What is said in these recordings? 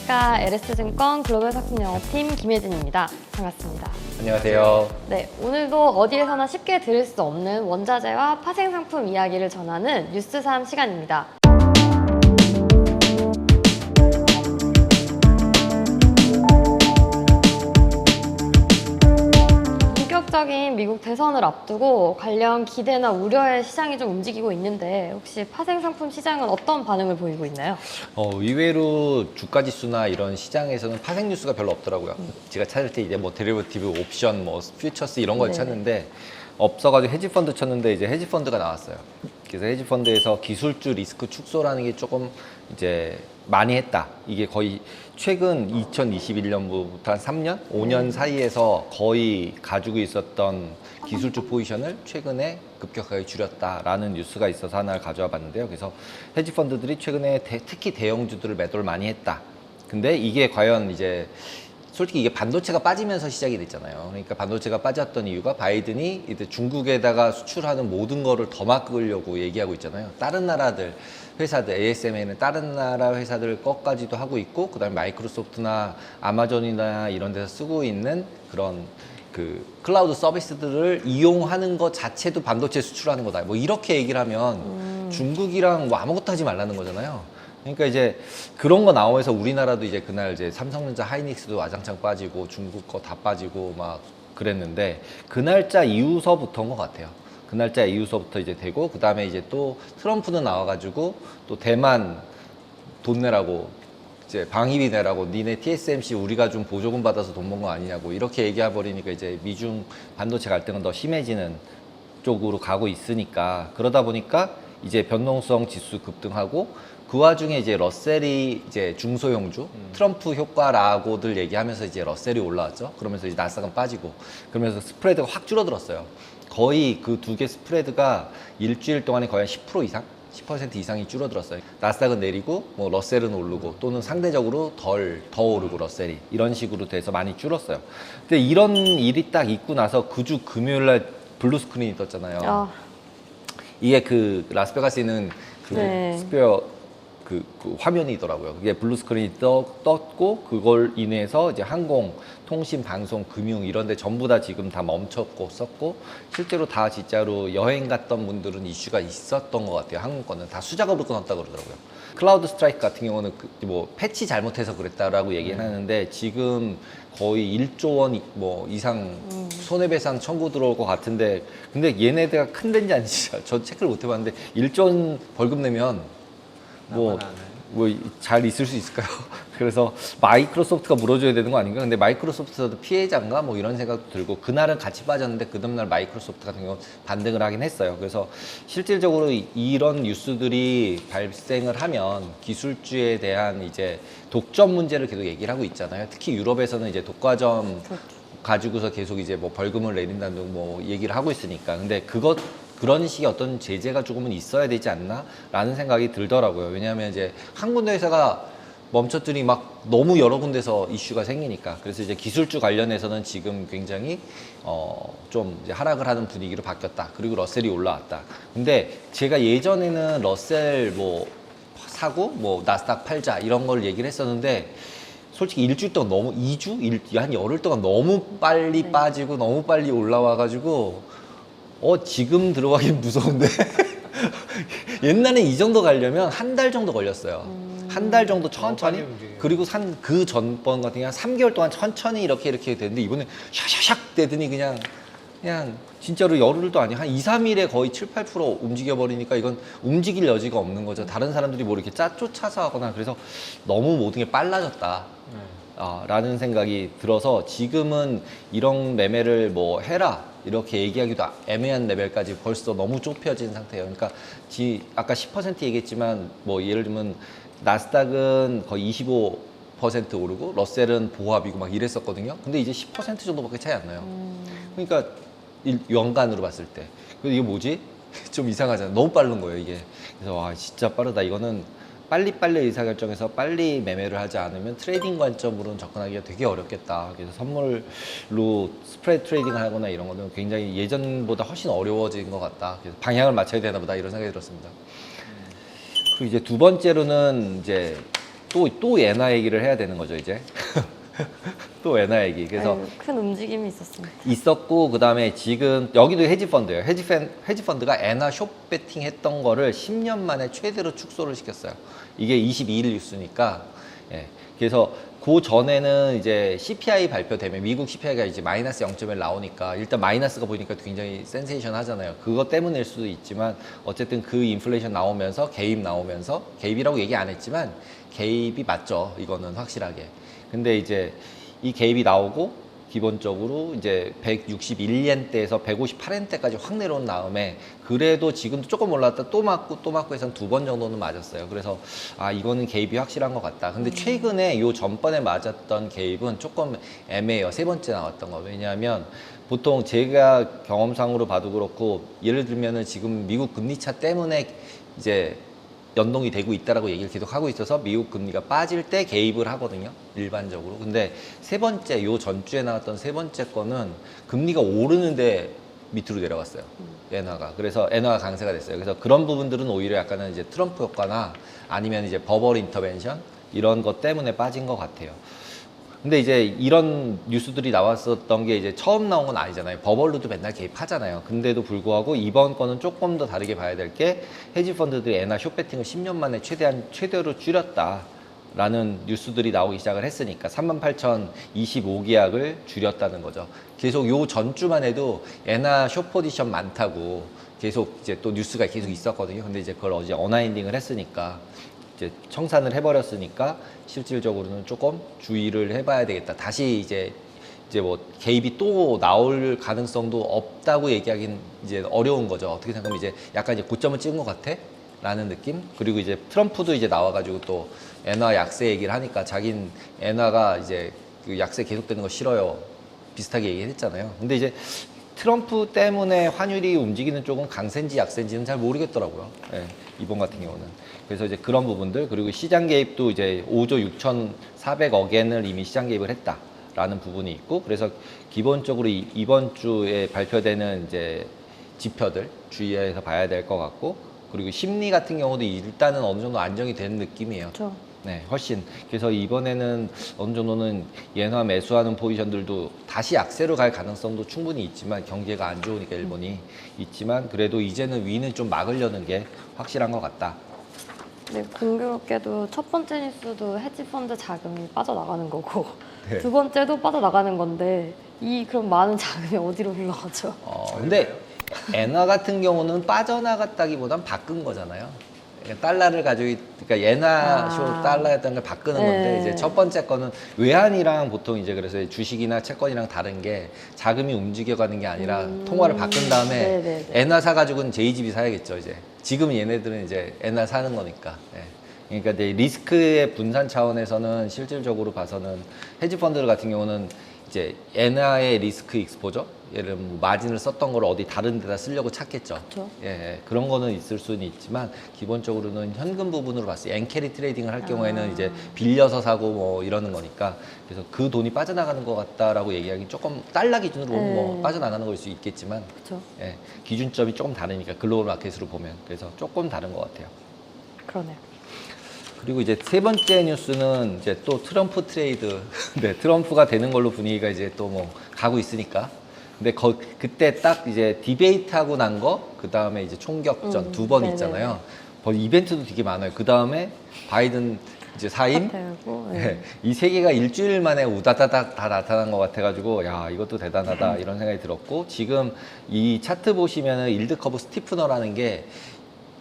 안녕하십니까. LS증권 글로벌 상품영업팀 김혜진입니다. 반갑습니다. 안녕하세요. 네, 오늘도 어디에서나 쉽게 들을 수 없는 원자재와 파생상품 이야기를 전하는 뉴스3 시간입니다. 본격적인 미국 대선을 앞두고 관련 기대나 우려의 시장이 좀 움직이고 있는데 혹시 파생상품 시장은 어떤 반응을 보이고 있나요? 의외로 주가지수나 이런 시장에서는 파생 뉴스가 별로 없더라고요. 제가 찾을 때 이제 뭐 데리버티브, 옵션, 뭐 퓨처스 이런 걸 네. 찾는데 없어가지고 헤지펀드 쳤는데 이제 헤지펀드가 나왔어요. 그래서 헤지펀드에서 기술주 리스크 축소라는 게 조금 이제 많이 했다. 이게 거의 최근 2021년부터 한 3년, 5년 사이에서 거의 가지고 있었던 기술주 포지션을 최근에 급격하게 줄였다라는 뉴스가 있어서 하나를 가져와 봤는데요. 그래서 헤지펀드들이 최근에 특히 대형주들을 매도를 많이 했다. 근데 이게 과연 이제 솔직히 이게 반도체가 빠지면서 시작이 됐잖아요. 그러니까 반도체가 빠졌던 이유가 바이든이 이제 중국에다가 수출하는 모든 거를 더 막으려고 얘기하고 있잖아요. 다른 나라들 회사들, ASML은 다른 나라 회사들 것까지도 하고 있고, 그다음에 마이크로소프트나 아마존이나 이런 데서 쓰고 있는 그런 그 클라우드 서비스들을 이용하는 것 자체도 반도체 수출하는 거다. 뭐 이렇게 얘기를 하면 중국이랑 뭐 아무것도 하지 말라는 거잖아요. 그러니까 이제 그런 거 나오면서 우리나라도 이제 그날 이제 삼성전자 하이닉스도 와장창 빠지고 중국 거 다 빠지고 막 그랬는데 그 날짜 이후서부터인 것 같아요. 그 날짜 이후서부터 이제 되고, 그 다음에 이제 또 트럼프는 나와가지고 또 대만 돈 내라고 이제 방위비 내라고 니네 TSMC 우리가 좀 보조금 받아서 돈 번 거 아니냐고 이렇게 얘기해 버리니까 이제 미중 반도체 갈등은 더 심해지는 쪽으로 가고 있으니까, 그러다 보니까 이제 변동성 지수 급등하고, 그 와중에 이제 러셀이 이제 중소형주 트럼프 효과라고들 얘기하면서 이제 러셀이 올라왔죠. 그러면서 이제 나스닥은 빠지고, 그러면서 스프레드가 확 줄어들었어요. 거의 그 두 개 스프레드가 일주일 동안에 거의 한 10% 이상, 10% 이상이 줄어들었어요. 나스닥은 내리고 뭐 러셀은 오르고, 또는 상대적으로 더 오르고 러셀이 이런 식으로 돼서 많이 줄었어요. 근데 이런 일이 딱 있고 나서 그 주 금요일 날 블루 스크린이 떴잖아요. 이게 그 라스베가스에 있는 그 네. 스퀘어 그 화면이더라고요. 그게 블루 스크린이 떴고, 그걸 인해서 이제 항공, 통신, 방송, 금융 이런 데 전부 다 지금 다 멈췄고 썼고, 실제로 다 진짜로 여행 갔던 분들은 이슈가 있었던 것 같아요. 항공권은 다 수작업을 끊었다고 그러더라고요. 클라우드 스트라이크 같은 경우는 뭐 패치 잘못해서 그랬다라고 얘기는 하는데, 지금 거의 1조 원 뭐 이상 손해배상 청구 들어올 것 같은데, 근데 얘네들가 큰 데인지 아닌지 저 체크를 못 해봤는데 1조 원 벌금 내면 뭐 잘 있을 수 있을까요? 그래서 마이크로소프트가 물어줘야 되는 거 아닌가? 근데 마이크로소프트도 피해자인가? 뭐 이런 생각도 들고, 그날은 같이 빠졌는데 그 다음날 마이크로소프트 같은 경우는 반등을 하긴 했어요. 그래서 실질적으로 이런 뉴스들이 발생을 하면 기술주에 대한 이제 독점 문제를 계속 얘기를 하고 있잖아요. 특히 유럽에서는 이제 독과점 가지고서 계속 이제 뭐 벌금을 내린다는 등 뭐 얘기를 하고 있으니까. 근데 그런 식의 어떤 제재가 조금은 있어야 되지 않나? 라는 생각이 들더라고요. 왜냐하면 이제 한 군데 회사가 멈췄더니 막 너무 여러 군데서 이슈가 생기니까. 그래서 이제 기술주 관련해서는 지금 굉장히 좀 이제 하락을 하는 분위기로 바뀌었다. 그리고 러셀이 올라왔다. 근데 제가 예전에는 러셀 뭐 사고 뭐 나스닥 팔자 이런 걸 얘기를 했었는데, 솔직히 일주일 동안 너무 한 열흘 동안 너무 빨리 빠지고 너무 빨리 올라와가지고 지금 들어가긴 무서운데 옛날에 이 정도 가려면 한 달 정도 걸렸어요. 한 달 정도 천천히. 그리고 그 전번 같은 경우 한 3개월 동안 천천히 이렇게 되는데, 이번에 샥샥샥 되더니 그냥 진짜로 열흘도 아니야. 한 2, 3일에 거의 7, 8% 움직여버리니까 이건 움직일 여지가 없는 거죠. 다른 사람들이 뭐 이렇게 쫓아서 하거나, 그래서 너무 모든 게 빨라졌다. 라는 생각이 들어서 지금은 이런 매매를 뭐 해라 이렇게 얘기하기도 애매한 레벨까지 벌써 너무 좁혀진 상태예요. 그러니까 아까 10% 얘기했지만, 뭐 예를 들면 나스닥은 거의 25% 오르고 러셀은 보합이고 막 이랬었거든요. 근데 이제 10% 정도밖에 차이 안 나요. 그러니까 연간으로 봤을 때. 근데 이게 뭐지? 좀 이상하잖아요. 너무 빠른 거예요, 이게. 그래서 와, 진짜 빠르다. 이거는 빨리빨리 의사결정해서 빨리 매매를 하지 않으면 트레이딩 관점으로는 접근하기가 되게 어렵겠다. 그래서 선물로 스프레드 트레이딩을 하거나 이런 거는 굉장히 예전보다 훨씬 어려워진 것 같다. 그래서 방향을 맞춰야 되나 보다 이런 생각이 들었습니다. 그리고 이제 두 번째로는 이제 또 엔화 얘기를 해야 되는 거죠, 이제. 또 엔화 얘기. 그래서 아유, 큰 움직임이 있었습니다. 있었고, 그 다음에 지금 여기도 헤지펀드예요. 헤지펀드가 엔화 숏베팅 했던 거를 10년 만에 최대로 축소를 시켰어요. 이게 22일 뉴스니까. 예. 그래서 그 전에는 이제 CPI 발표되면 미국 CPI가 이제 마이너스 0.1 나오니까 일단 마이너스가 보이니까 굉장히 센세이션 하잖아요. 그것 때문일 수도 있지만 어쨌든 그 인플레이션 나오면서 개입 나오면서 개입이라고 얘기 안 했지만 개입이 맞죠. 이거는 확실하게. 근데 이제 이 개입이 나오고 기본적으로 이제 161엔대에서 158엔대까지 확 내려온 다음에 그래도 지금도 조금 올랐다 또 맞고 해서 2번 정도는 맞았어요. 그래서 아 이거는 개입이 확실한 것 같다. 근데 최근에 요 전번에 맞았던 개입은 조금 애매해요. 3번째 나왔던 거. 왜냐하면 보통 제가 경험상으로 봐도 그렇고 예를 들면은 지금 미국 금리차 때문에 이제 연동이 되고 있다라고 얘기를 계속 하고 있어서 미국 금리가 빠질 때 개입을 하거든요. 일반적으로. 근데 세 번째, 요 전주에 나왔던 세 번째 거는 금리가 오르는데 밑으로 내려갔어요. 엔화가. 그래서 엔화가 강세가 됐어요. 그래서 그런 부분들은 오히려 약간은 이제 트럼프 효과나 아니면 이제 버벌 인터벤션 이런 것 때문에 빠진 것 같아요. 근데 이제 이런 뉴스들이 나왔었던 게 이제 처음 나온 건 아니잖아요. 버벌로도 맨날 개입하잖아요. 근데도 불구하고 이번 거는 조금 더 다르게 봐야 될 게 헤지펀드들이 엔화 숏배팅을 10년 만에 최대로 줄였다라는 뉴스들이 나오기 시작을 했으니까 38,025계약을 줄였다는 거죠. 계속 요 전주만 해도 엔화 숏 포지션 많다고 계속 이제 또 뉴스가 계속 있었거든요. 근데 이제 그걸 어제 어나인딩을 했으니까 이제 청산을 해버렸으니까 실질적으로는 조금 주의를 해봐야 되겠다. 다시 이제 뭐 개입이 또 나올 가능성도 없다고 얘기하긴 이제 어려운 거죠. 어떻게 생각하면 이제 약간 이제 고점을 찍은 것 같아? 라는 느낌? 그리고 이제 트럼프도 이제 나와가지고 또 엔화 약세 얘기를 하니까 자긴 엔화가 이제 그 약세 계속되는 거 싫어요. 비슷하게 얘기했잖아요. 근데 이제 트럼프 때문에 환율이 움직이는 쪽은 강세인지 약세인지는 잘 모르겠더라고요. 예, 이번 같은 경우는. 그래서 이제 그런 부분들, 그리고 시장 개입도 이제 5조 6,400억 엔을 이미 시장 개입을 했다라는 부분이 있고, 그래서 기본적으로 이번 주에 발표되는 이제 지표들 주의해서 봐야 될 것 같고, 그리고 심리 같은 경우도 일단은 어느 정도 안정이 되는 느낌이에요. 그렇죠. 네, 훨씬. 그래서 이번에는 어느 정도는 엔화 매수하는 포지션들도 다시 약세로 갈 가능성도 충분히 있지만 경제가 안 좋으니까 일본이 있지만 그래도 이제는 위는 좀 막으려는 게 확실한 것 같다. 네, 공교롭게도 첫 번째 뉴스도 헤지펀드 자금이 빠져나가는 거고 네. 두 번째도 빠져나가는 건데 이 그럼 많은 자금이 어디로 흘러가죠? 근데 엔화 같은 경우는 빠져나갔다기보단 바꾼 거잖아요. 달러를 가지고 그러니까 엔화쇼 달러였던 걸 바꾸는 건데 네. 이제 첫 번째 거는 외환이랑 보통 이제 그래서 주식이나 채권이랑 다른 게 자금이 움직여가는 게 아니라 통화를 바꾼 다음에 네네네. 엔화 사가지고는 JGB 사야겠죠 이제. 지금 얘네들은 이제 엔화 사는 거니까. 예. 그러니까 이제 리스크의 분산 차원에서는 실질적으로 봐서는 헤지펀드 같은 경우는 이제 엔화의 리스크 익스포저, 예를 들면 뭐 마진을 썼던 걸 어디 다른 데다 쓰려고 찾겠죠. 그렇죠. 예, 그런 거는 있을 수는 있지만 기본적으로는 현금 부분으로 봤을 때 엔캐리 트레이딩을 할 경우에는 이제 빌려서 사고 뭐 이러는 거니까 그래서 그 돈이 빠져나가는 것 같다라고 얘기하기 조금 달러 기준으로 보면 뭐 빠져나가는 걸 수 있겠지만 그렇죠. 예, 기준점이 조금 다르니까 글로벌 마켓으로 보면 그래서 조금 다른 것 같아요. 그러네요. 그리고 이제 세 번째 뉴스는 이제 또 트럼프 트레이드. 네, 트럼프가 되는 걸로 분위기가 이제 또 뭐 가고 있으니까. 근데 그때 딱 이제 디베이트하고 난 거, 그 다음에 이제 총격전 두 번 네네네. 있잖아요. 이벤트도 되게 많아요. 그 다음에 바이든 이제 사임. 사퇴하고, 네, 이 세 개가 일주일 만에 우다다닥 다 나타난 것 같아가지고 야 이것도 대단하다 이런 생각이 들었고 지금 이 차트 보시면은 일드 커브 스티프너라는 게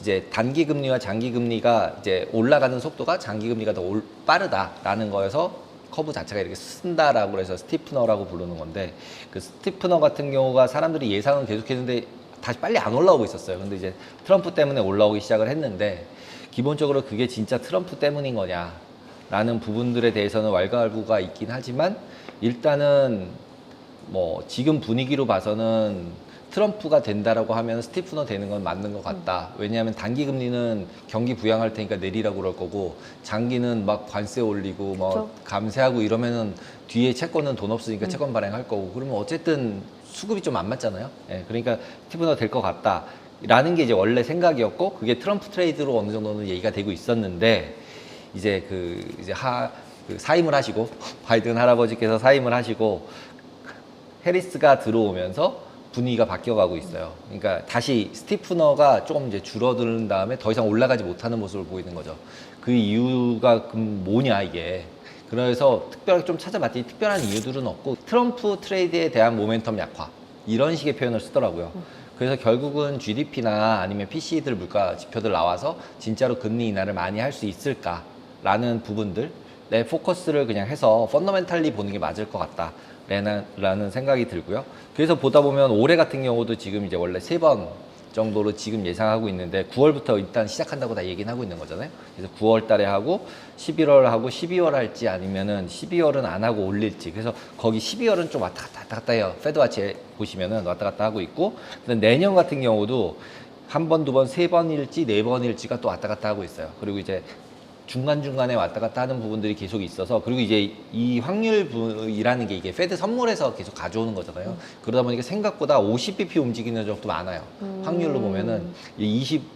이제 단기 금리와 장기 금리가 이제 올라가는 속도가 장기 금리가 더 빠르다라는 거여서 커브 자체가 이렇게 쓴다라고 해서 스티프너라고 부르는 건데 그 스티프너 같은 경우가 사람들이 예상은 계속했는데 다시 빨리 안 올라오고 있었어요. 근데 이제 트럼프 때문에 올라오기 시작을 했는데 기본적으로 그게 진짜 트럼프 때문인 거냐라는 부분들에 대해서는 왈가왈부가 있긴 하지만 일단은 뭐 지금 분위기로 봐서는 트럼프가 된다라고 하면 스티프너 되는 건 맞는 것 같다. 왜냐하면 단기 금리는 경기 부양할 테니까 내리라고 그럴 거고 장기는 막 관세 올리고 뭐 그렇죠. 감세하고 이러면은 뒤에 채권은 돈 없으니까 채권 발행할 거고 그러면 어쨌든 수급이 좀 안 맞잖아요. 예, 그러니까 스티프너 될 것 같다라는 게 이제 원래 생각이었고 그게 트럼프 트레이드로 어느 정도는 얘기가 되고 있었는데 이제 그 사임을 하시고 바이든 할아버지께서 사임을 하시고 해리스가 들어오면서 분위기가 바뀌어가고 있어요. 그러니까 다시 스티프너가 조금 이제 줄어드는 다음에 더 이상 올라가지 못하는 모습을 보이는 거죠. 그 이유가 그럼 뭐냐 이게. 그래서 특별하게 좀 찾아봤더니 특별한 이유들은 없고 트럼프 트레이드에 대한 모멘텀 약화 이런 식의 표현을 쓰더라고요. 그래서 결국은 GDP나 아니면 PC들 물가 지표들 나와서 진짜로 금리 인하를 많이 할 수 있을까라는 부분들 내 포커스를 그냥 해서 펀더멘탈리 보는 게 맞을 것 같다. 라는 생각이 들고요. 그래서 보다 보면 올해 같은 경우도 지금 이제 원래 3번 정도로 지금 예상하고 있는데 9월부터 일단 시작한다고 다 얘기는 하고 있는 거잖아요. 그래서 9월 달에 하고 11월 하고 12월 할지 아니면은 12월은 안 하고 올릴지. 그래서 거기 12월은 좀 왔다 갔다 해요. 페드와치 보시면은 왔다 갔다 하고 있고. 근데 내년 같은 경우도 한 번, 두 번, 3번일지 4번일지가 또 왔다 갔다 하고 있어요. 그리고 이제 중간중간에 왔다 갔다 하는 부분들이 계속 있어서 그리고 이제 이 확률이라는 게 이게 페드 선물에서 계속 가져오는 거잖아요. 그러다 보니까 생각보다 50bp 움직이는 적도 많아요. 확률로 보면은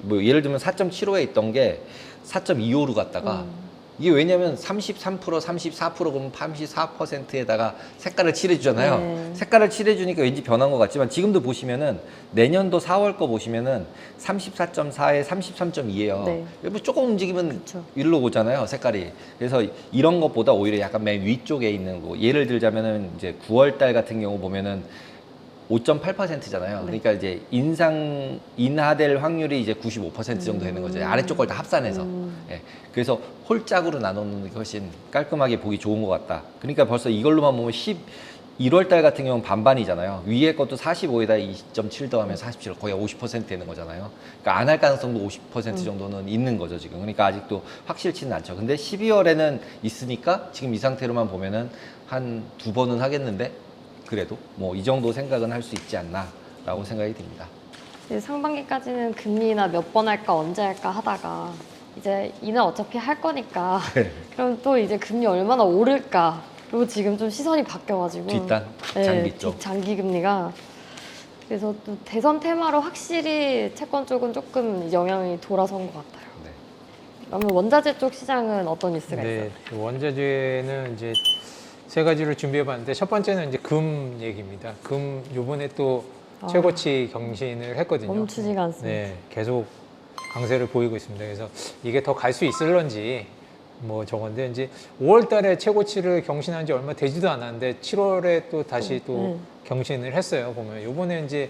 뭐 예를 들면 4.75에 있던 게 4.25로 갔다가 이게 왜냐면 33%, 34% 그러면 34%에다가 색깔을 칠해주잖아요. 네. 색깔을 칠해주니까 왠지 변한 것 같지만 지금도 보시면은 내년도 4월 거 보시면은 34.4에 33.2예요. 네. 조금 움직이면 그쵸. 일로 오잖아요, 색깔이. 그래서 이런 것보다 오히려 약간 맨 위쪽에 있는 거. 예를 들자면은 이제 9월 달 같은 경우 보면은 5.8%잖아요. 네. 그러니까 이제 인하될 확률이 이제 95% 정도 되는 거죠. 아래쪽 걸 다 합산해서. 예. 그래서 홀짝으로 나누는 게 훨씬 깔끔하게 보기 좋은 것 같다. 그러니까 벌써 이걸로만 보면 1월 달 같은 경우는 반반이잖아요. 위에 것도 45에다 2.7 더하면 47, 거의 50% 되는 거잖아요. 그러니까 안 할 가능성도 50% 정도는 있는 거죠, 지금. 그러니까 아직도 확실치는 않죠. 근데 12월에는 있으니까 지금 이 상태로만 보면은 한 2번은 하겠는데 그래도 뭐 이 정도 생각은 할 수 있지 않나라고 생각이 듭니다. 이제 상반기까지는 금리 인하 몇 번 할까 언제 할까 하다가 이제 인하 어차피 할 거니까 네. 그럼 또 이제 금리 얼마나 오를까로 지금 좀 시선이 바뀌어가지고 뒷단, 장기 쪽. 장기 금리가 그래서 또 대선 테마로 확실히 채권 쪽은 조금 영향이 돌아선 것 같아요. 네. 그러면 원자재 쪽 시장은 어떤 뉴스가 있어요? 원자재는 이제 세 가지를 준비해봤는데 첫 번째는 이제 금 얘기입니다. 금 요번에 또 최고치 경신을 했거든요. 멈추지가 않습니다. 네, 계속 강세를 보이고 있습니다. 그래서 이게 더 갈 수 있을런지 뭐 저건데 이제 5월달에 최고치를 경신한 지 얼마 되지도 않았는데 7월에 또 다시 또 경신을 했어요. 보면 요번에 이제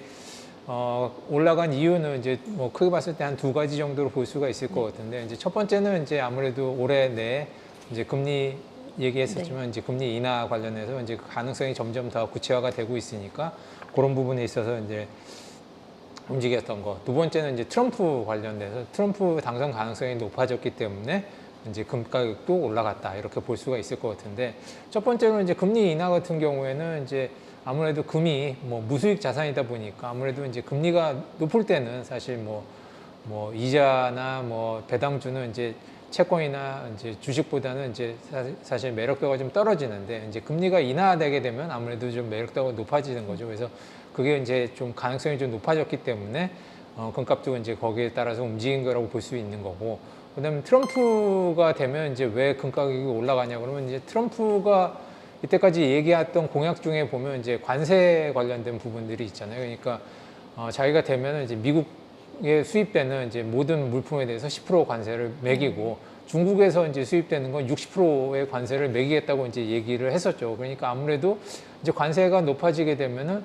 올라간 이유는 이제 뭐 크게 봤을 때 한 2가지 정도로 볼 수가 있을 것 같은데 이제 첫 번째는 이제 아무래도 올해 내 이제 금리 얘기했었지만 이제 금리 인하 관련해서 이제 가능성이 점점 더 구체화가 되고 있으니까 그런 부분에 있어서 이제 움직였던 거. 두 번째는 이제 트럼프 관련돼서 트럼프 당선 가능성이 높아졌기 때문에 이제 금 가격도 올라갔다 이렇게 볼 수가 있을 것 같은데 첫 번째로는 이제 금리 인하 같은 경우에는 이제 아무래도 금이 뭐 무수익 자산이다 보니까 아무래도 이제 금리가 높을 때는 사실 뭐 이자나 뭐 배당주는 이제 채권이나 이제 주식보다는 이제 사실 매력도가 좀 떨어지는데 이제 금리가 인하되게 되면 아무래도 좀 매력도가 높아지는 거죠. 그래서 그게 이제 좀 가능성이 좀 높아졌기 때문에 금값도 이제 거기에 따라서 움직인 거라고 볼 수 있는 거고. 그다음에 트럼프가 되면 이제 왜 금가격이 올라가냐 그러면 이제 트럼프가 이때까지 얘기했던 공약 중에 보면 이제 관세 관련된 부분들이 있잖아요. 그러니까 자기가 되면 이제 미국에 수입되는 이제 모든 물품에 대해서 10% 관세를 매기고 중국에서 이제 수입되는 건 60%의 관세를 매기겠다고 이제 얘기를 했었죠. 그러니까 아무래도 이제 관세가 높아지게 되면은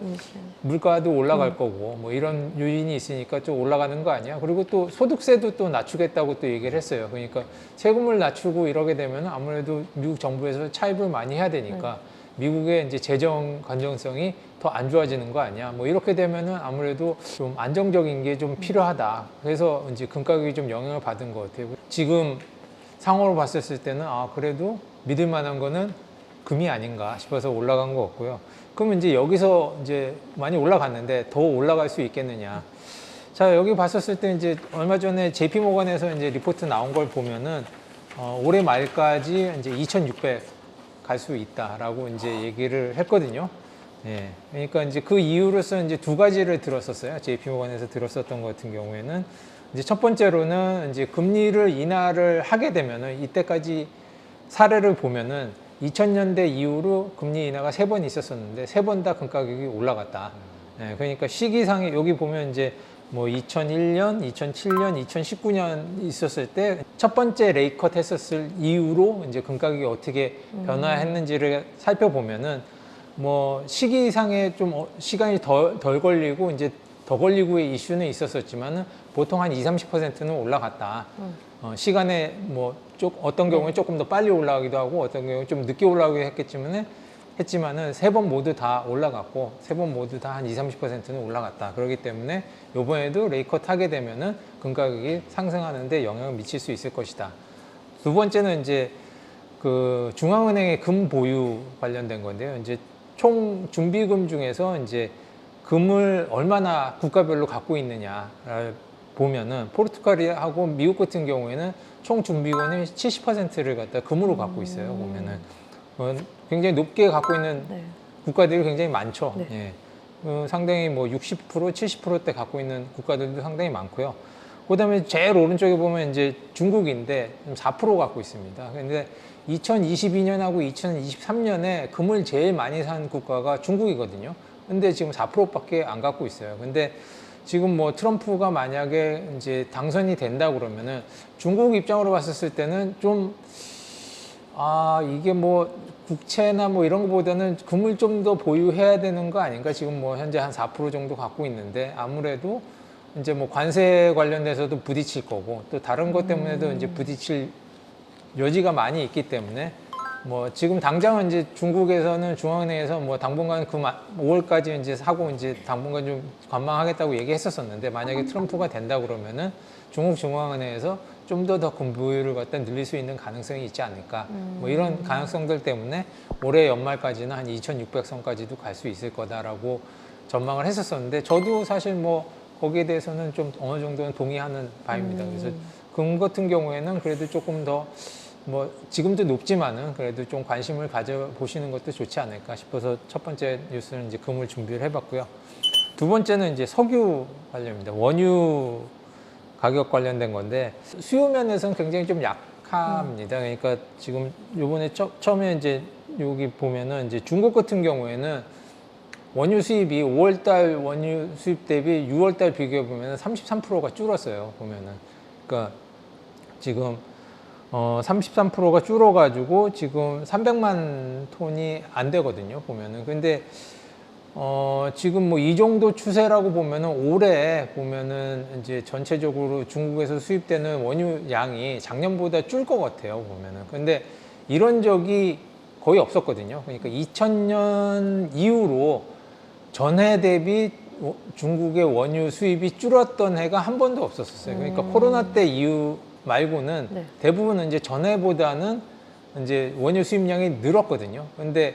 물가도 올라갈 거고 뭐 이런 요인이 있으니까 좀 올라가는 거 아니야. 그리고 또 소득세도 또 낮추겠다고 또 얘기를 했어요. 그러니까 세금을 낮추고 이러게 되면 아무래도 미국 정부에서 차입을 많이 해야 되니까 미국의 이제 재정 건전성이 더 안 좋아지는 거 아니야. 뭐 이렇게 되면은 아무래도 좀 안정적인 게 좀 필요하다. 그래서 이제 금가격이 좀 영향을 받은 것 같아요. 지금 상황으로 봤을 때는 그래도 믿을 만한 거는 금이 아닌가 싶어서 올라간 것 같고요. 그러면 이제 여기서 이제 많이 올라갔는데 더 올라갈 수 있겠느냐. 자, 여기 봤었을 때 이제 얼마 전에 JP 모건에서 이제 리포트 나온 걸 보면은 올해 말까지 이제 2,600 갈 수 있다라고 이제 얘기를 했거든요. 예. 그러니까 이제 그 이유로서 이제 2가지를 들었었어요. JP 모건에서 들었었던 것 같은 경우에는 이제 첫 번째로는 이제 금리를 인하를 하게 되면은 이때까지 사례를 보면은 2000년대 이후로 금리 인하가 3번 있었었는데 3번 다 금가격이 올라갔다. 네, 그러니까 시기상에 여기 보면 이제 뭐 2001년, 2007년, 2019년 있었을 때 첫 번째 레이컷 했었을 이후로 이제 금가격이 어떻게 변화했는지를 살펴보면은 뭐 시기상에 좀 시간이 덜 걸리고 이제 더 걸리고의 이슈는 있었었지만은 보통 한 20-30%는 올라갔다. 시간에 뭐 어떤 경우에 조금 더 빨리 올라가기도 하고 어떤 경우에 좀 늦게 올라가기도 했지만은 3번 모두 다 올라갔고 3번 모두 다 한 20-30%는 올라갔다. 그렇기 때문에 이번에도 레이컷 하게 되면은 금가격이 상승하는데 영향을 미칠 수 있을 것이다. 두 번째는 이제 그 중앙은행의 금 보유 관련된 건데요. 이제 총 준비금 중에서 이제 금을 얼마나 국가별로 갖고 있느냐를 보면은 포르투갈하고 미국 같은 경우에는 총 준비금의 70%를 갖다 금으로 갖고 있어요. 보면은 굉장히 높게 갖고 있는 네. 국가들이 굉장히 많죠. 네. 예. 상당히 뭐 60%, 70%대 갖고 있는 국가들도 상당히 많고요. 그다음에 제일 오른쪽에 보면 이제 중국인데 4% 갖고 있습니다. 근데 2022년하고 2023년에 금을 제일 많이 산 국가가 중국이거든요. 근데 지금 4%밖에 안 갖고 있어요. 근데 지금 뭐 트럼프가 만약에 이제 당선이 된다 그러면은 중국 입장으로 봤었을 때는 좀 이게 뭐 국채나 뭐 이런 거보다는 금을 좀 더 보유해야 되는 거 아닌가? 지금 뭐 현재 한 4% 정도 갖고 있는데 아무래도 이제 뭐 관세 관련돼서도 부딪힐 거고 또 다른 것 때문에도 이제 부딪힐 여지가 많이 있기 때문에 뭐 지금 당장은 이제 중국에서는 중앙은행에서 뭐 당분간 5월까지 이제 사고 이제 당분간 좀 관망하겠다고 얘기했었었는데 만약에 트럼프가 된다 그러면은 중국 중앙은행에서 좀 더 금 보유를 갖다 늘릴 수 있는 가능성이 있지 않을까. 뭐 이런 가능성들 때문에 올해 연말까지는 한 2,600선까지도 갈 수 있을 거다라고 전망을 했었었는데 저도 사실 뭐 거기에 대해서는 좀 어느 정도는 동의하는 바입니다. 그래서 금 같은 경우에는 그래도 조금 더 뭐 지금도 높지만은 그래도 좀 관심을 가져보시는 것도 좋지 않을까 싶어서 첫 번째 뉴스는 이제 금을 준비를 해봤고요. 두 번째는 이제 석유 관련입니다. 원유 가격 관련된 건데 수요 면에서는 굉장히 좀 약합니다. 그러니까 지금 요번에 처음에 이제 여기 보면은 이제 중국 같은 경우에는 원유 수입이 5월달 원유 수입 대비 6월달 비교해 보면은 33%가 줄었어요. 보면은 그러니까 지금 33%가 줄어가지고 지금 300만 톤이 안 되거든요. 보면은 근데 지금 뭐 이 정도 추세라고 보면은 올해 보면은 이제 전체적으로 중국에서 수입되는 원유 양이 작년보다 줄 것 같아요. 보면은 근데 이런 적이 거의 없었거든요. 그러니까 2000년 이후로 전해 대비 중국의 원유 수입이 줄었던 해가 한 번도 없었어요. 그러니까 코로나 때 이후 말고는 네. 대부분 이제 전해보다는 이제 원유 수입량이 늘었거든요. 근데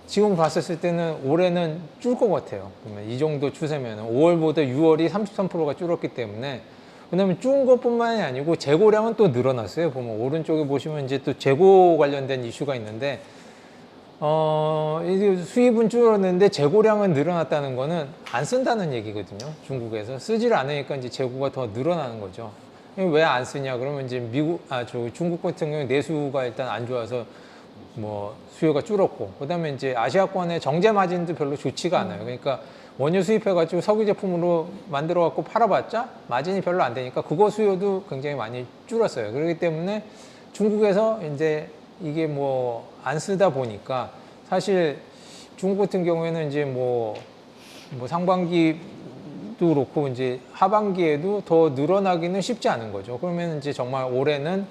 지금 봤었을 때는 올해는 줄 것 같아요. 그러면 이 정도 추세면 5월보다 6월이 33%가 줄었기 때문에 그다음에 준 것뿐만이 아니고 재고량은 또 늘어났어요. 보면 오른쪽에 보시면 이제 또 재고 관련된 이슈가 있는데 이게 수입은 줄었는데 재고량은 늘어났다는 거는 안 쓴다는 얘기거든요. 중국에서 쓰질 않으니까 이제 재고가 더 늘어나는 거죠. 왜 안 쓰냐 그러면 이제 중국 같은 경우에 내수가 일단 안 좋아서 뭐 수요가 줄었고 그다음에 이제 아시아권의 정제 마진도 별로 좋지가 않아요. 그러니까 원유 수입해가지고 석유 제품으로 만들어갖고 팔아봤자 마진이 별로 안 되니까 그거 수요도 굉장히 많이 줄었어요. 그렇기 때문에 중국에서 이제 이게 뭐 안 쓰다 보니까 사실 중국 같은 경우에는 이제 뭐 상반기도 그렇고 이제 하반기에도 더 늘어나기는 쉽지 않은 거죠. 그러면 이제 정말 올해는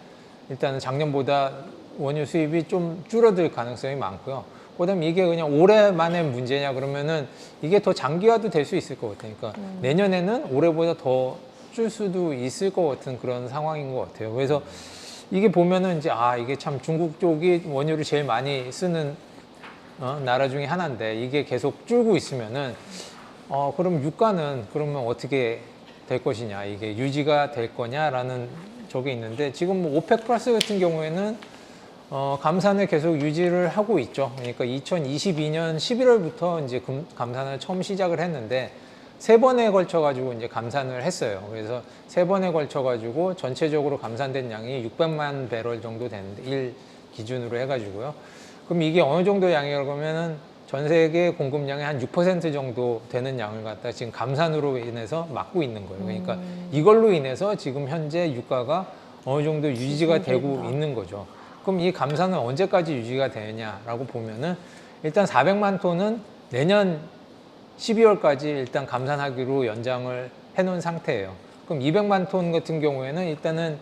일단은 작년보다 원유 수입이 좀 줄어들 가능성이 많고요. 그다음에 이게 그냥 올해만의 문제냐 그러면은 이게 더 장기화도 될 수 있을 것 같아요. 그러니까 내년에는 올해보다 더 줄 수도 있을 것 같은 그런 상황인 것 같아요. 그래서 이게 보면은 이제 이게 참 중국 쪽이 원유를 제일 많이 쓰는 나라 중에 하나인데 이게 계속 줄고 있으면은 그럼 유가는 그러면 어떻게 될 것이냐 이게 유지가 될 거냐라는 저게 있는데 지금 뭐 오펙 플러스 같은 경우에는 감산을 계속 유지를 하고 있죠. 그러니까 2022년 11월부터 이제 감산을 처음 시작을 했는데 3번에 걸쳐 가지고 이제 감산을 했어요. 그래서 3번에 걸쳐 가지고 전체적으로 감산된 양이 600만 배럴 정도 되는데 1 기준으로 해가지고요. 그럼 이게 어느 정도 양이라고 그러면은 전 세계 공급량의 한 6% 정도 되는 양을 갖다 지금 감산으로 인해서 막고 있는 거예요. 그러니까 이걸로 인해서 지금 현재 유가가 어느 정도 유지가 되고 있는 거죠. 그럼 이 감산은 언제까지 유지가 되느냐라고 보면은 일단 400만 톤은 내년 12월까지 일단 감산하기로 연장을 해놓은 상태예요. 그럼 200만 톤 같은 경우에는 일단은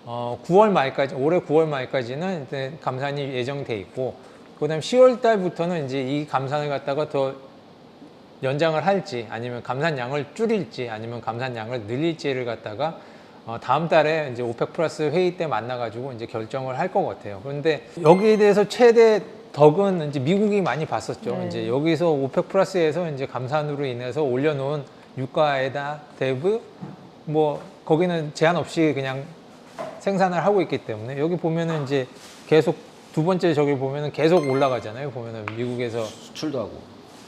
9월 말까지, 올해 9월 말까지는 일단 감산이 예정돼 있고, 그다음 10월 달부터는 이제 이 감산을 갖다가 더 연장을 할지, 아니면 감산량을 줄일지, 아니면 감산량을 늘릴지를 갖다가 다음 달에 이제 오펙 플러스 회의 때 만나가지고 이제 결정을 할 것 같아요. 그런데 여기에 대해서 최대 덕은 이제 미국이 많이 봤었죠. 네. 이제 여기서 오펙 플러스에서 이제 감산으로 인해서 올려놓은 유가에다 대비 뭐 거기는 제한 없이 그냥 생산을 하고 있기 때문에 여기 보면은 이제 계속 두 번째 저기 보면은 계속 올라가잖아요. 보면은 미국에서 수출도 하고.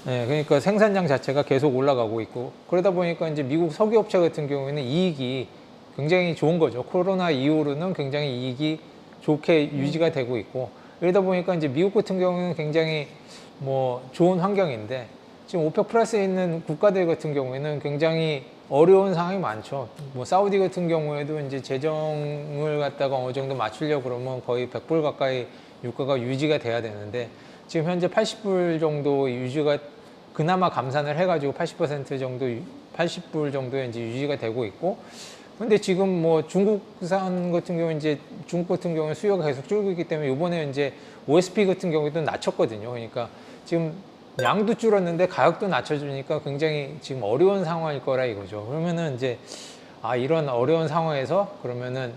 네, 그러니까 생산량 자체가 계속 올라가고 있고 그러다 보니까 이제 미국 석유업체 같은 경우에는 이익이 굉장히 좋은 거죠. 코로나 이후로는 굉장히 이익이 좋게 유지가 되고 있고 이러다 보니까 이제 미국 같은 경우는 굉장히 뭐 좋은 환경인데 지금 오펙 플러스에 있는 국가들 같은 경우에는 굉장히 어려운 상황이 많죠. 뭐 사우디 같은 경우에도 이제 재정을 갖다가 어느 정도 맞추려고 그러면 거의 100불 가까이 유가가 유지가 돼야 되는데 지금 현재 80불 정도 유지가 그나마 감산을 해가지고 80% 정도 80불 정도에 이제 유지가 되고 있고 근데 지금 뭐 중국산 같은 경우 이제 중국 같은 경우는 수요가 계속 줄고 있기 때문에 이번에 이제 OSP 같은 경우에도 낮췄거든요. 그러니까 지금 양도 줄었는데 가격도 낮춰주니까 굉장히 지금 어려운 상황일 거라 이거죠. 그러면은 이제 이런 어려운 상황에서 그러면은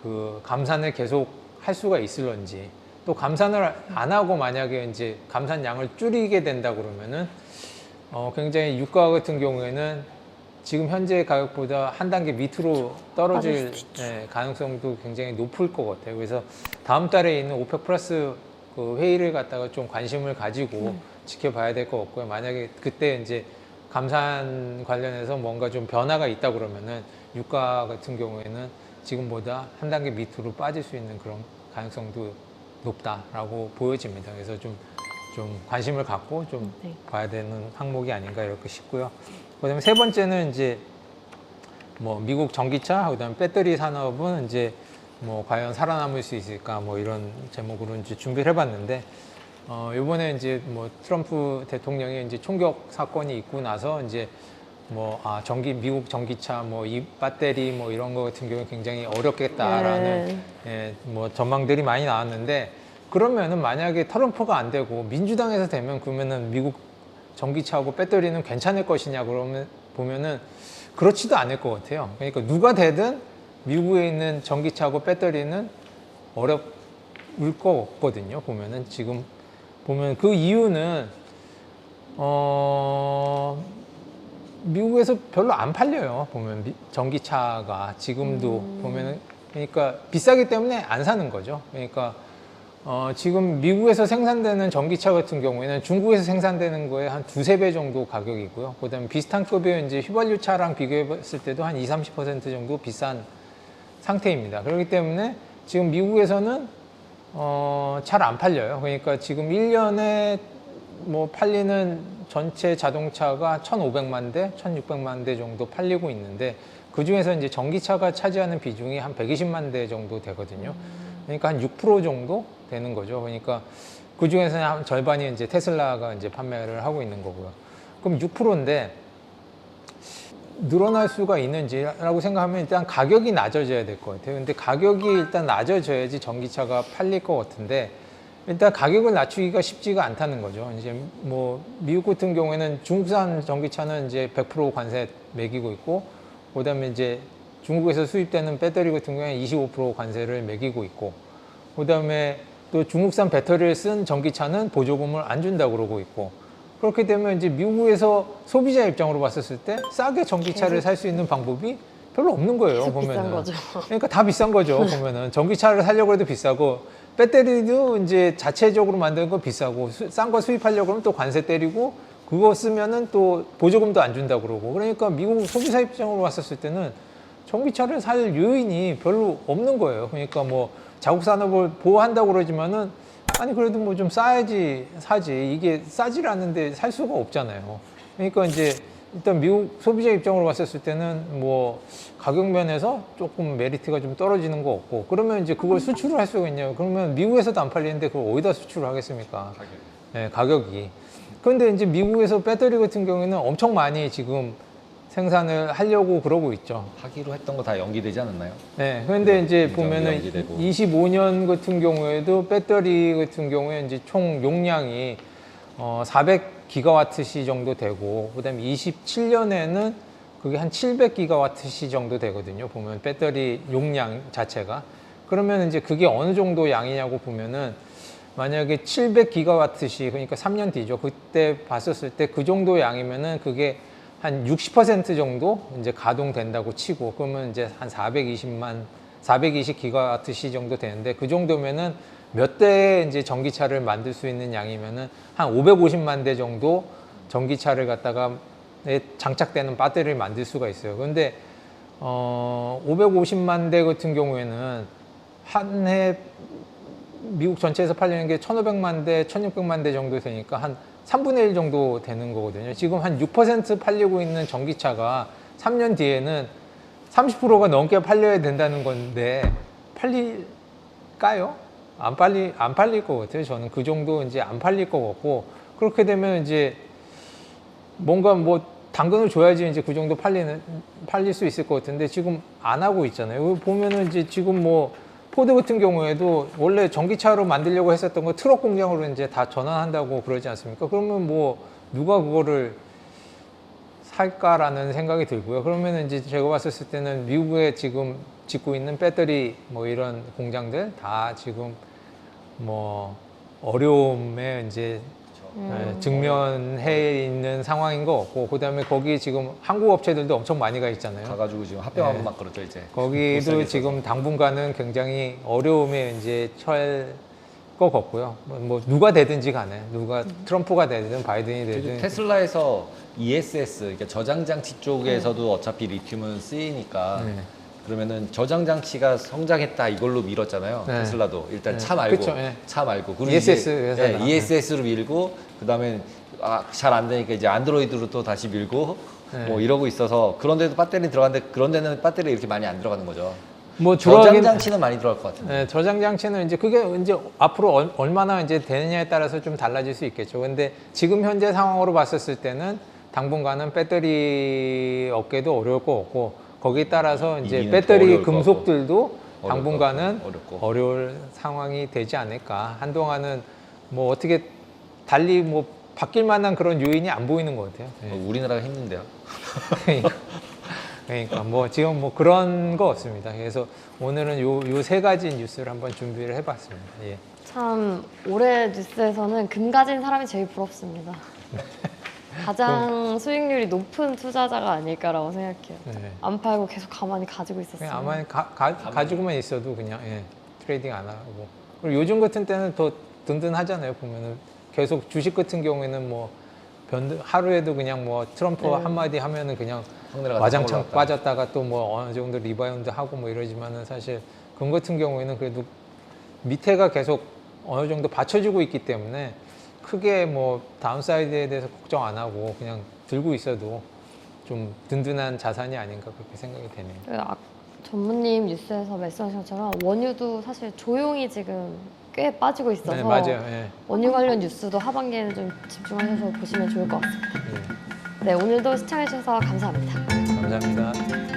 그 감산을 계속 할 수가 있을런지 또 감산을 안 하고 만약에 이제 감산량을 줄이게 된다 그러면은 굉장히 유가 같은 경우에는 지금 현재 가격보다 한 단계 밑으로 떨어질 가능성도 굉장히 높을 것 같아요. 그래서 다음 달에 있는 오펙 플러스 그 회의를 갖다가 좀 관심을 가지고 지켜봐야 될 것 같고요. 만약에 그때 이제 감산 관련해서 뭔가 좀 변화가 있다 그러면은 유가 같은 경우에는 지금보다 한 단계 밑으로 빠질 수 있는 그런 가능성도 높다라고 보여집니다. 그래서 좀 관심을 갖고 좀 봐야 되는 항목이 아닌가 이렇게 싶고요. 그다음에 세 번째는 이제 뭐 미국 전기차, 그다음에 배터리 산업은 이제 뭐 과연 살아남을 수 있을까 뭐 이런 제목으로 이제 준비를 해봤는데 이번에 이제 뭐 트럼프 대통령이 이제 총격 사건이 있고 나서 이제 뭐 미국 전기차 뭐 이 배터리 뭐 이런 거 같은 경우는 굉장히 어렵겠다라는 뭐 전망들이 많이 나왔는데 그러면은 만약에 트럼프가 안 되고 민주당에서 되면 그러면은 미국 전기차하고 배터리는 괜찮을 것이냐 그러면 보면은 그렇지도 않을 것 같아요. 그러니까 누가 되든 미국에 있는 전기차하고 배터리는 어려울 것 같거든요. 보면은 지금 보면 그 이유는 미국에서 별로 안 팔려요. 보면 전기차가 지금도 보면은 그러니까 비싸기 때문에 안 사는 거죠. 그러니까 지금 미국에서 생산되는 전기차 같은 경우에는 중국에서 생산되는 거에 한 2~3배 정도 가격이고요. 그 다음에 비슷한 급의 이제 휘발유 차랑 비교해 봤을 때도 한 20~30% 정도 비싼 상태입니다. 그렇기 때문에 지금 미국에서는 잘 안 팔려요. 그러니까 지금 1년에 뭐 팔리는 전체 자동차가 1,500만 대, 1,600만 대 정도 팔리고 있는데 그 중에서 이제 전기차가 차지하는 비중이 한 120만 대 정도 되거든요. 그러니까 한 6% 정도 되는 거죠. 그러니까 그 중에서 한 절반이 이제 테슬라가 이제 판매를 하고 있는 거고요. 그럼 6%인데 늘어날 수가 있는지라고 생각하면 일단 가격이 낮아져야 될 것 같아요. 근데 가격이 일단 낮아져야지 전기차가 팔릴 것 같은데 일단 가격을 낮추기가 쉽지가 않다는 거죠. 이제 뭐 미국 같은 경우에는 중국산 전기차는 이제 100% 관세 매기고 있고 그다음에 이제 중국에서 수입되는 배터리 같은 경우에는 25% 관세를 매기고 있고 그다음에 또 중국산 배터리를 쓴 전기차는 보조금을 안 준다고 그러고 있고 그렇게 되면 이제 미국에서 소비자 입장으로 봤었을 때 싸게 전기차를 살 수 있는 방법이 별로 없는 거예요. 보면은. 비싼 거죠. 그러니까 다 비싼 거죠. 보면은 전기차를 사려고 해도 비싸고 배터리도 이제 자체적으로 만드는 거 비싸고 싼 거 수입하려고 하면 또 관세 때리고 그거 쓰면은 또 보조금도 안 준다 그러고 그러니까 미국 소비자 입장으로 왔었을 때는 전기차를 살 요인이 별로 없는 거예요. 그러니까 뭐 자국 산업을 보호한다고 그러지만은 아니 그래도 뭐 좀 싸야지 사지 이게 싸질 않는데 살 수가 없잖아요. 그러니까 이제 일단 미국 소비자 입장으로 봤었을 때는 뭐 가격 면에서 조금 메리트가 좀 떨어지는 거 없고 그러면 이제 그걸 수출을 할 수가 있냐고 그러면 미국에서도 안 팔리는데 그걸 어디다 수출을 하겠습니까? 네, 가격이. 그런데 이제 미국에서 배터리 같은 경우에는 엄청 많이 지금 생산을 하려고 그러고 있죠. 하기로 했던 거 다 연기되지 않았나요? 네, 그런데 이제 일정이 보면은 연기되고. 25년 같은 경우에도 배터리 같은 경우에 이제 총 용량이 400기가와트시 정도 되고, 그다음에 27년에는 그게 한 700기가와트시 정도 되거든요. 보면 배터리 용량 자체가. 그러면 이제 그게 어느 정도 양이냐고 보면은 만약에 700기가와트시 그러니까 3년 뒤죠. 그때 봤었을 때 그 정도 양이면은 그게 한 60% 정도 이제 가동된다고 치고 그러면 이제 한 420기가와트시 정도 되는데 그 정도면은 몇 대의 이제 전기차를 만들 수 있는 양이면은 한 550만 대 정도 전기차를 갖다가 장착되는 배터리를 만들 수가 있어요. 그런데 550만 대 같은 경우에는 한 해 미국 전체에서 팔리는 게 1,500만 대, 1,600만 대 정도 되니까 한 3분의 1 정도 되는 거거든요. 지금 한 6% 팔리고 있는 전기차가 3년 뒤에는 30%가 넘게 팔려야 된다는 건데 팔릴까요? 안 팔릴 것 같아요. 저는 그 정도 이제 안 팔릴 것 같고 그렇게 되면 이제 뭔가 뭐 당근을 줘야지 이제 그 정도 팔릴 수 있을 것 같은데 지금 안 하고 있잖아요. 여기 보면은 이제 지금 뭐 포드 같은 경우에도 원래 전기차로 만들려고 했었던 거 트럭 공장으로 이제 다 전환한다고 그러지 않습니까? 그러면 뭐 누가 그거를 살까라는 생각이 들고요. 그러면 이제 제가 봤을 때는 미국에 지금 짓고 있는 배터리 뭐 이런 공장들 다 지금 뭐 어려움에 이제 직면해 있는 상황인 것 같고 그다음에 거기 지금 한국 업체들도 엄청 많이 가 있잖아요. 가가지고 지금 합병하고 막 그러죠 이제. 거기도 못살겠어서. 지금 당분간은 굉장히 어려움에 이제 처할 것 같고요. 뭐 누가 되든지 간에 누가 트럼프가 되든 바이든이 그리고 되든 테슬라에서 ESS, 그러니까 저장 장치 쪽에서도 어차피 리튬은 쓰이니까 네. 그러면은 저장 장치가 성장했다 이걸로 밀었잖아요. 네. 테슬라도 일단 네. 차 말고 그쵸, 예. 차 말고 그리고 ESS 이제, 회사가. ESS로 밀고 그다음에 잘 안 되니까 이제 안드로이드로 또 다시 밀고 네. 뭐 이러고 있어서 그런 데도 배터리 들어가는데 그런 데는 배터리 이렇게 많이 안 들어가는 거죠. 뭐 저장 들어가긴- 장치는 많이 들어갈 것 같은데. 네, 저장 장치는 이제 그게 이제 앞으로 얼마나 이제 되느냐에 따라서 좀 달라질 수 있겠죠. 근데 지금 현재 상황으로 봤었을 때는 당분간은 배터리 업계도 어려울 것 같고 거기에 따라서 이제 이기는 더 배터리 어려울 것 금속들도 같고. 당분간은 어렵고. 어려울 상황이 되지 않을까. 한동안은 뭐 어떻게 달리 뭐 바뀔 만한 그런 요인이 안 보이는 것 같아요. 네. 우리나라가 힘든데요. 그러니까 뭐 지금 뭐 그런 거 같습니다. 그래서 오늘은 요 세 가지 뉴스를 한번 준비를 해봤습니다. 예. 참 올해 뉴스에서는 금 가진 사람이 제일 부럽습니다. 가장 수익률이 높은 투자자가 아닐까라고 생각해요. 네. 안 팔고 계속 가만히 가지고 있었어요. 그냥 아마 가지고만 있어도 그냥 트레이딩 안 하고 그리고 요즘 같은 때는 더 든든하잖아요. 보면은 계속 주식 같은 경우에는 뭐 하루에도 그냥 뭐 트럼프 한마디 하면은 그냥 확 와장창 올라갔다. 빠졌다가 또 뭐 어느 정도 리바운드 하고 뭐 이러지만은 사실 금 같은 경우에는 그래도 밑에가 계속 어느 정도 받쳐주고 있기 때문에 크게 뭐 다운사이드에 대해서 걱정 안 하고 그냥 들고 있어도 좀 든든한 자산이 아닌가 그렇게 생각이 되네요. 그 전무님 뉴스에서 말씀하신 것처럼 원유도 사실 조용히 지금 꽤 빠지고 있어서 네, 맞아요. 예. 원유 관련 뉴스도 하반기에는 좀 집중하셔서 보시면 좋을 것 같습니다. 예. 네, 오늘도 시청해주셔서 감사합니다. 감사합니다.